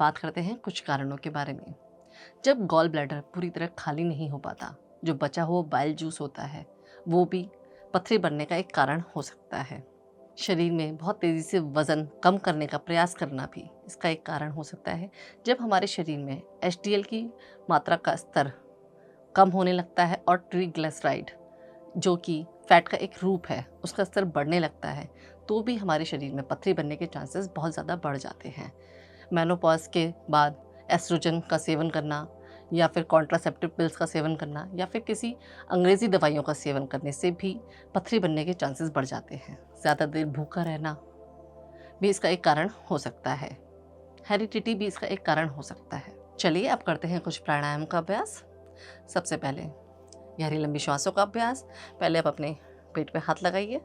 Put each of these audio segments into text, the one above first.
बात करते हैं कुछ कारणों के बारे में। जब गॉल ब्लैडर पूरी तरह खाली नहीं हो पाता, जो बचा हुआ बाइल जूस होता है वो भी पथरी बनने का एक कारण हो सकता है। शरीर में बहुत तेज़ी से वज़न कम करने का प्रयास करना भी इसका एक कारण हो सकता है। जब हमारे शरीर में एचडीएल की मात्रा का स्तर कम होने लगता है और ट्राइग्लिसराइड, जो कि फैट का एक रूप है, उसका स्तर बढ़ने लगता है, तो भी हमारे शरीर में पथरी बनने के चांसेस बहुत ज़्यादा बढ़ जाते हैं। मेनोपॉज के बाद एस्ट्रोजन का सेवन करना या फिर कॉन्ट्रासेप्टिव पिल्स का सेवन करना या फिर किसी अंग्रेज़ी दवाइयों का सेवन करने से भी पथरी बनने के चांसेस बढ़ जाते हैं। ज़्यादा देर भूखा रहना भी इसका एक कारण हो सकता है। हेरिडिटी भी इसका एक कारण हो सकता है। चलिए अब करते हैं कुछ प्राणायाम का अभ्यास। सबसे पहले गहरी लंबी श्वासों का अभ्यास। पहले आप अपने पेट पे हाथ लगाइए,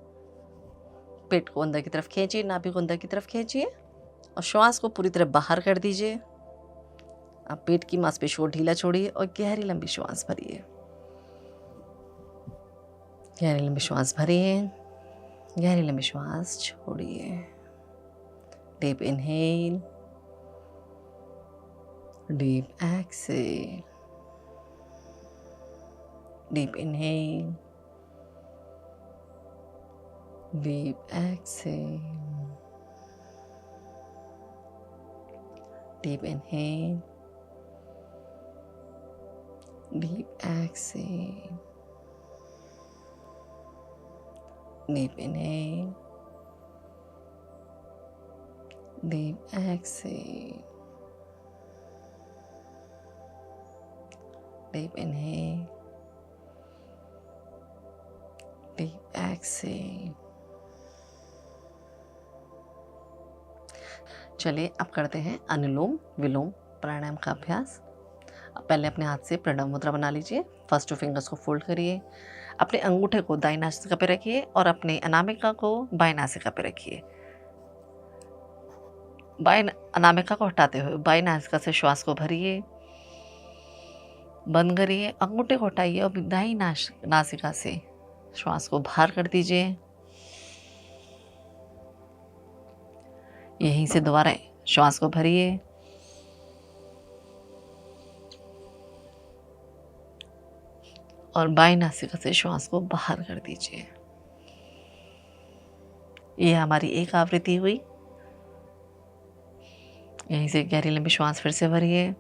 पेट को अंदर की तरफ खींचिए, नाभि को अंदर की तरफ खींचिए और श्वास को पूरी तरह बाहर कर दीजिए। आप पेट की मांसपेशियों को ढीला छोड़िए और गहरी लंबी श्वास भरिए। गहरी लंबी श्वास भरिए, गहरी लंबी श्वास छोड़िए। Deep inhale, deep exhale, deep inhale, deep exhale, deep inhale, deep exhale, deep inhale, deep exhale, deep inhale, deep exhale. चलिए अब करते हैं अनुलोम विलोम प्राणायाम का अभ्यास। पहले अपने हाथ से प्रणव मुद्रा बना लीजिए। फर्स्ट टू फिंगर्स को फोल्ड करिए, अपने अंगूठे को दाईं नासिका पे रखिए और अपने अनामिका को बाईं नासिका पे रखिए। बाईं अनामिका को हटाते हुए बाईं नासिका से श्वास को भरिए, बंद करिए, अंगूठे को हटाइए और दाईं नासिका से श्वास को बाहर कर दीजिए। यहीं से दोबारा श्वास को भरिए और बाईं नासिका से श्वास को बाहर कर दीजिए। ये हमारी एक आवृत्ति हुई। यहीं से गहरी लंबी श्वास फिर से भरिए,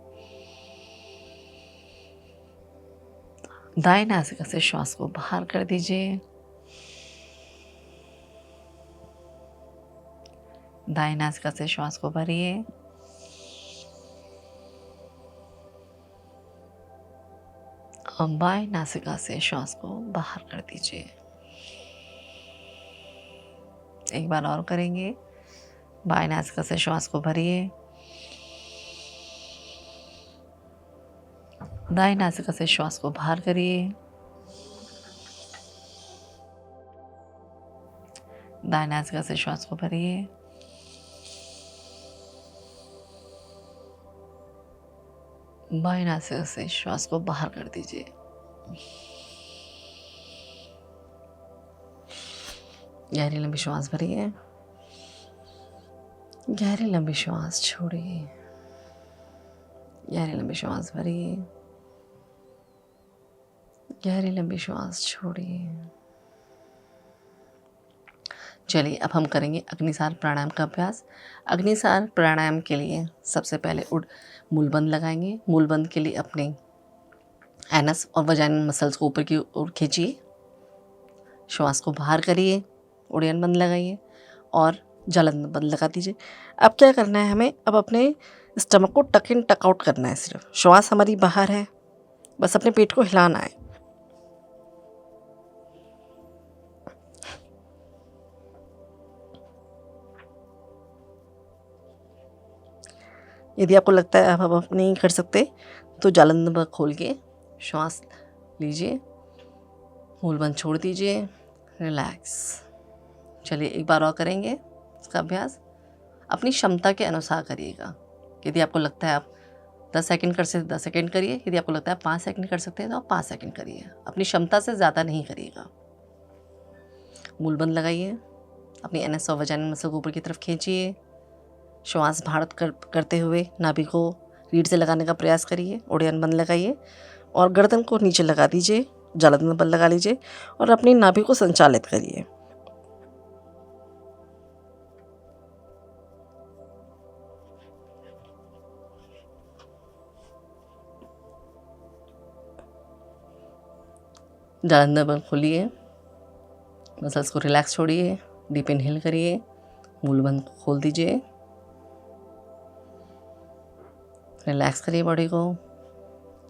दाईं नासिका से श्वास को बाहर कर दीजिए, दाईं नासिका से श्वास को भरिए और बाईं नासिका से श्वास को बाहर कर दीजिए। एक बार और करेंगे। बाईं नासिका से श्वास को भरिए, दाईं नासिका से श्वास को बाहर करिए, दाईं नासिका से श्वास को भरिए, बाईं नासिका से श्वास को बाहर कर दीजिए। गहरी लंबी श्वास भरिए, गहरी लंबी श्वास छोड़िए, गहरी लंबी श्वास भरिए, गहरी लंबी श्वास छोड़िए। चलिए अब हम करेंगे अग्निसार प्राणायाम का अभ्यास। अग्निसार प्राणायाम के लिए सबसे पहले मूलबंद लगाएंगे। मूलबंद के लिए अपने एनस और वजाइनल मसल्स को ऊपर की ओर खींचिए, श्वास को बाहर करिए, उड़ान बंद लगाइए और जलन बंद लगा दीजिए। अब क्या करना है हमें, अब अपने स्टमक को टक इन टक आउट करना है। सिर्फ श्वास हमारी बाहर है, बस अपने पेट को हिलाना है। यदि आपको लगता है आप नहीं कर सकते तो जालंधर खोल के श्वास लीजिए, मूल बंद छोड़ दीजिए, रिलैक्स। चलिए एक बार और करेंगे इसका अभ्यास। अपनी क्षमता के अनुसार करिएगा। यदि आपको लगता है आप 10 सेकंड कर सकते 10 सेकंड करिए, यदि आपको लगता है आप 5 सेकंड कर सकते हैं तो आप 5 सेकंड करिए। अपनी क्षमता से ज़्यादा नहीं करिएगा। मूल बंद लगाइए, अपनी एनएस और वजाइनल मसल को ऊपर की तरफ खींचिए, श्वास बाहर करते हुए नाभि को रीढ़ से लगाने का प्रयास करिए, उड़ान बंद लगाइए और गर्दन को नीचे लगा दीजिए, जालंधर बंद लगा लीजिए और अपनी नाभि को संचालित करिए। जालंधर बंद खोलिए, मसल्स को रिलैक्स छोड़िए, डीप इनहेल करिए, मूल बंद खोल दीजिए, रिलैक्स करिए बॉडी को,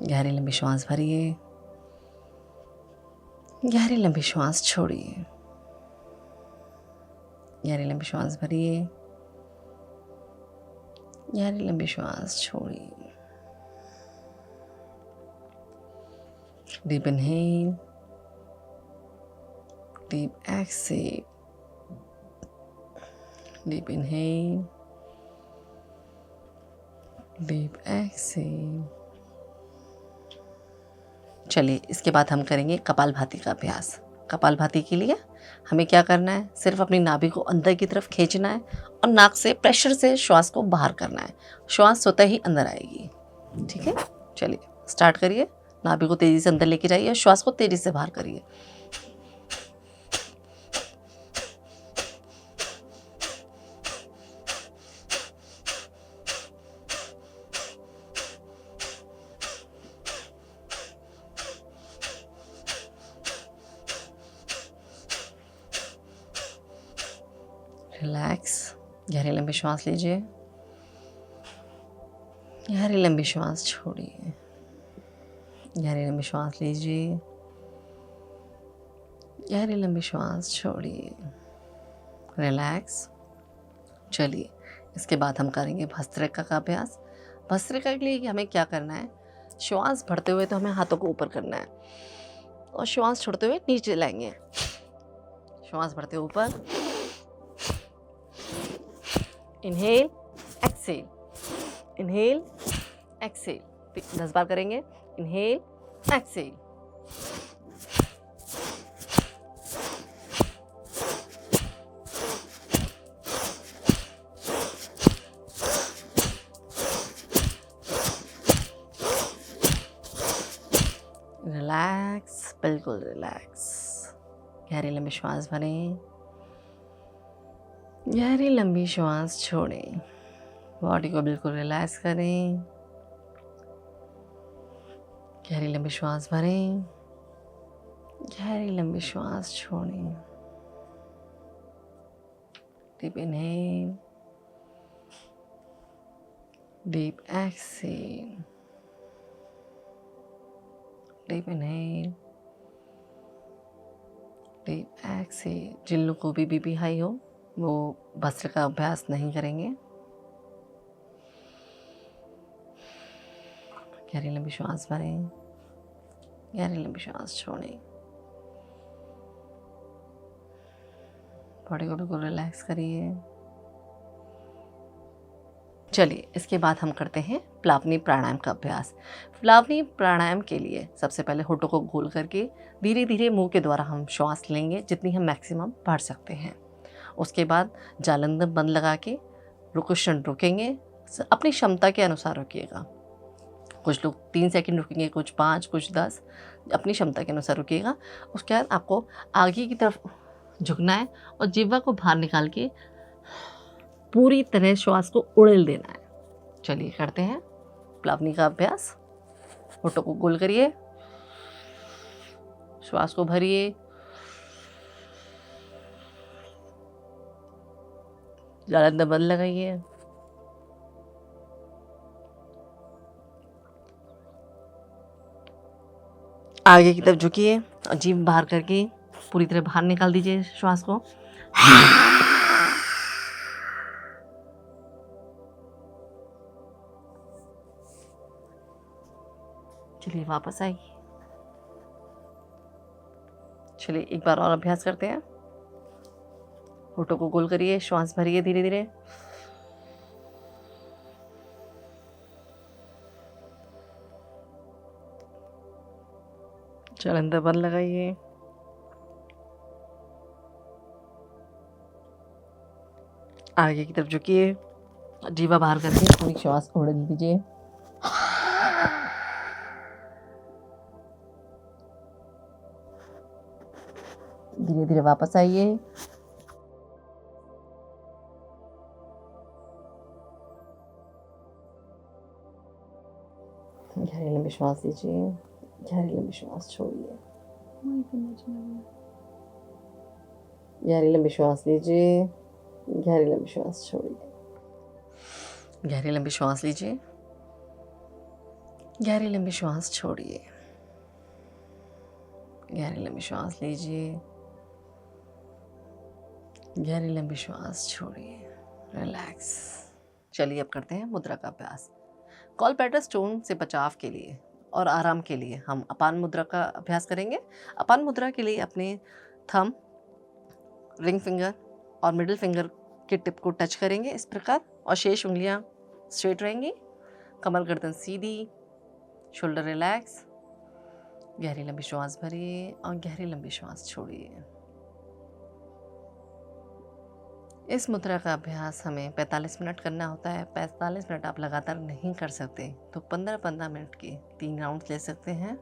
गहरी लंबी श्वास भरिए, गहरी लंबी श्वास छोड़िए, गहरी लंबी श्वास भरिए, गहरी लंबी श्वास छोड़िए। Deep inhale, deep exhale, deep inhale, deep exhale. चलिए इसके बाद हम करेंगे कपालभाति का अभ्यास। कपालभाति के लिए हमें क्या करना है, सिर्फ अपनी नाभि को अंदर की तरफ खींचना है और नाक से प्रेशर से श्वास को बाहर करना है। श्वास स्वतः ही अंदर आएगी। ठीक है, चलिए स्टार्ट करिए। नाभि को तेज़ी से अंदर लेके जाइए और श्वास को तेज़ी से बाहर करिए। रिलैक्स, गहरी लंबी श्वास लीजिए, गहरी लंबी श्वास छोड़िए, गहरी लंबी श्वास लीजिए, गहरी लंबी श्वास छोड़िए, रिलैक्स। चलिए इसके बाद हम करेंगे भस्त्रिका का अभ्यास। भस्त्रिका के लिए हमें क्या करना है, श्वास भरते हुए तो हमें हाथों को ऊपर करना है और श्वास छोड़ते हुए नीचे लाएंगे। श्वास भरते हुए ऊपर, इनहेल एक्सेल, इनहेल एक्सेल, 10 बार करेंगे। इनहेल एक्सेल, रिलैक्स, बिल्कुल रिलैक्स। गहरी लंबी श्वास भरें, गहरी लंबी श्वास छोड़ें, बॉडी को बिल्कुल रिलैक्स करें। गहरी लंबी श्वास भरें, गहरी लंबी श्वास छोड़ें। Deep inhale, deep exhale, deep inhale, deep exhale. जिन लोगों को भी बीपी हाई हो वो भस्त्रिका का अभ्यास नहीं करेंगे। गहरी लंबी श्वास भरें, गहरी लंबी श्वास छोड़ें, बॉडी को बिल्कुल रिलैक्स करिए। चलिए इसके बाद हम करते हैं प्लावनी प्राणायाम का अभ्यास। प्लावनी प्राणायाम के लिए सबसे पहले होठों को गोल करके धीरे धीरे मुंह के द्वारा हम श्वास लेंगे, जितनी हम मैक्सिमम भर सकते हैं। उसके बाद जालंधर बंद लगा के कुछ क्षण रुकेंगे, अपनी क्षमता के अनुसार रुकिएगा। कुछ लोग 3 सेकंड रुकेंगे, कुछ 5, कुछ 10, अपनी क्षमता के अनुसार रुकिएगा। उसके बाद आपको आगे की तरफ झुकना है और जिह्वा को बाहर निकाल के पूरी तरह श्वास को उड़ेल देना है। चलिए करते हैं प्लावनी का अभ्यास। होठों को गोल करिए, श्वास को भरिए, जालंधर बंद लगाइए, आगे की तरफ झुकिए और जीभ बाहर करके पूरी तरह बाहर निकाल दीजिए श्वास को। चलिए वापस आइए। चलिए एक बार और अभ्यास करते हैं। होठों को गोल करिए, श्वास भरिए धीरे धीरे, जालंधर बंद लगाइए, आगे की तरफ झुकिए जीवा बाहर करके पूरी श्वास उड़ने दीजिए। धीरे धीरे वापस आइए। गहरी लंबी श्वास लीजिए, गहरी लंबी श्वास छोड़िए। गहरी लंबी श्वास लीजिए, गहरी लंबी श्वास छोड़िए। गहरी लंबी श्वास लीजिए, गहरी लंबी श्वास छोड़िए। गहरी लंबी श्वास लीजिए, गहरी लंबी श्वास छोड़िए। रिलैक्स। चलिए अब करते हैं मुद्रा का अभ्यास। गॉल ब्लैडर स्टोन से बचाव के लिए और आराम के लिए हम अपान मुद्रा का अभ्यास करेंगे। अपान मुद्रा के लिए अपने थंब, रिंग फिंगर और मिडिल फिंगर के टिप को टच करेंगे इस प्रकार, और शेष उंगलियां स्ट्रेट रहेंगी। कमर गर्दन सीधी, शोल्डर रिलैक्स। गहरी लंबी श्वास भरिए और गहरी लंबी श्वास छोड़िए। इस मुद्रा का अभ्यास हमें 45 मिनट करना होता है। 45 मिनट आप लगातार नहीं कर सकते तो 15-15 मिनट के 3 राउंड ले सकते हैं।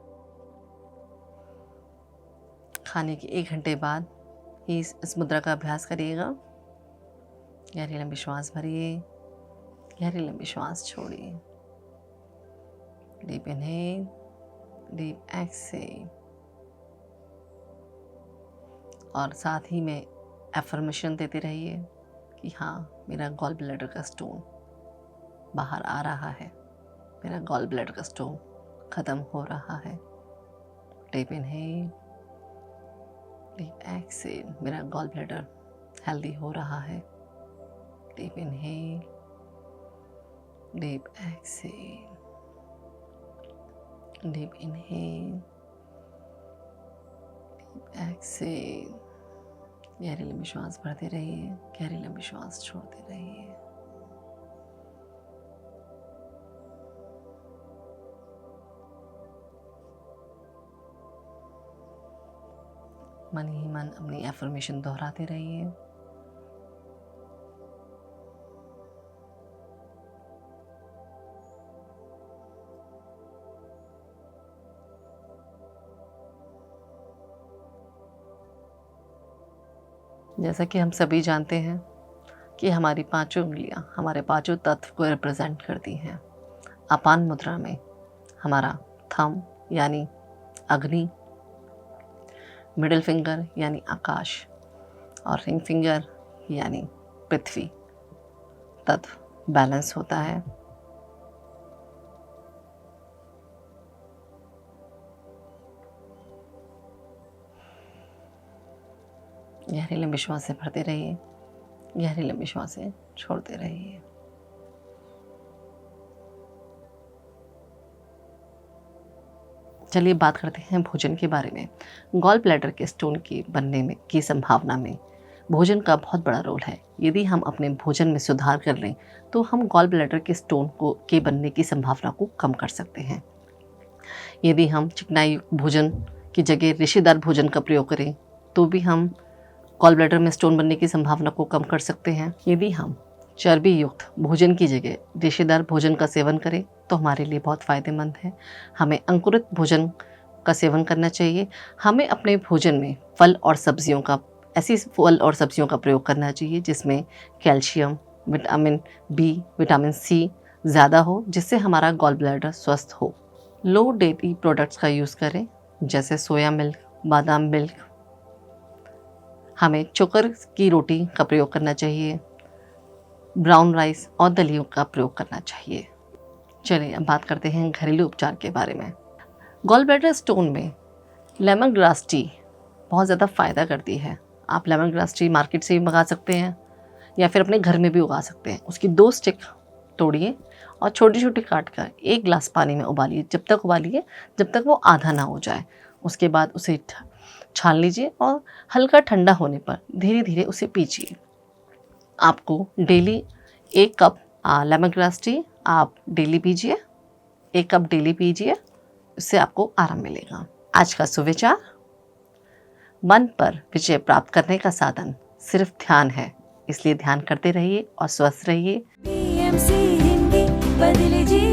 खाने के 1 घंटे बाद ही इस मुद्रा का अभ्यास करिएगा। गहरी लंबी श्वास भरिए, गहरी लंबी श्वास छोड़िए। Deep inhale, deep exhale. और साथ ही में एफर्मेशन देते रहिए कि हाँ, मेरा गॉल ब्लैडर का स्टोन बाहर आ रहा है, मेरा गॉल ब्लैडर का स्टोन ख़त्म हो रहा है। Deep inhale, deep exhale. मेरा गॉल ब्लैडर हेल्दी हो रहा है। Deep inhale, deep exhale, deep inhale, deep exhale. गहरी लंबी श्वास भरते रहिए, गहरी लंबी श्वास छोड़ते रहिए। मन ही मन अपनी एफर्मेशन दोहराते रहिए। जैसा कि हम सभी जानते हैं कि हमारी 5 उंगलियां हमारे 5 तत्व को रिप्रेजेंट करती हैं। अपान मुद्रा में हमारा थंब यानी अग्नि, मिडिल फिंगर यानी आकाश और रिंग फिंगर यानी पृथ्वी तत्व बैलेंस होता है। गहरी लंबी श्वासें भरते रहिए, गहरी लंबी श्वासें छोड़ते रहिए। चलिए बात करते हैं भोजन के बारे में। गॉल ब्लैडर के स्टोन के बनने में की संभावना में भोजन का बहुत बड़ा रोल है। यदि हम अपने भोजन में सुधार कर लें तो हम गॉल ब्लैडर के स्टोन के बनने की संभावना को कम कर सकते हैं। यदि हम चिकनाई भोजन की जगह रेशेदार भोजन का प्रयोग करें तो भी हम गॉल ब्लैडर में स्टोन बनने की संभावना को कम कर सकते हैं। यदि हम चर्बी युक्त भोजन की जगह रेशेदार भोजन का सेवन करें तो हमारे लिए बहुत फ़ायदेमंद है। हमें अंकुरित भोजन का सेवन करना चाहिए। हमें अपने भोजन में ऐसी फल और सब्जियों का प्रयोग करना चाहिए जिसमें calcium, vitamin B, vitamin C ज़्यादा हो, जिससे हमारा गॉल ब्लैडर स्वस्थ हो। लो डेयरी प्रोडक्ट्स का यूज़ करें जैसे सोया मिल्क, बादाम मिल्क। हमें चोकर की रोटी का प्रयोग करना चाहिए, ब्राउन राइस और दलियों का प्रयोग करना चाहिए। चलिए अब बात करते हैं घरेलू उपचार के बारे में। गॉल ब्लैडर स्टोन में लेमन ग्रास टी बहुत ज़्यादा फ़ायदा करती है। आप लेमन ग्रास टी मार्केट से भी मंगा सकते हैं या फिर अपने घर में भी उगा सकते हैं। उसकी 2 स्टिक तोड़िए और छोटी छोटी काट कर 1 गिलास पानी में उबालिए। जब तक उबालिए जब तक वो आधा ना हो जाए। उसके बाद उसे छान लीजिए और हल्का ठंडा होने पर धीरे धीरे उसे पीजिए। आपको daily 1 cup lemon grass tea आप डेली पीजिए, 1 कप डेली पीजिए, इससे आपको आराम मिलेगा। आज का सुविचार: मन पर विजय प्राप्त करने का साधन सिर्फ ध्यान है, इसलिए ध्यान करते रहिए और स्वस्थ रहिए। TMC हिंदी, बदले जीवन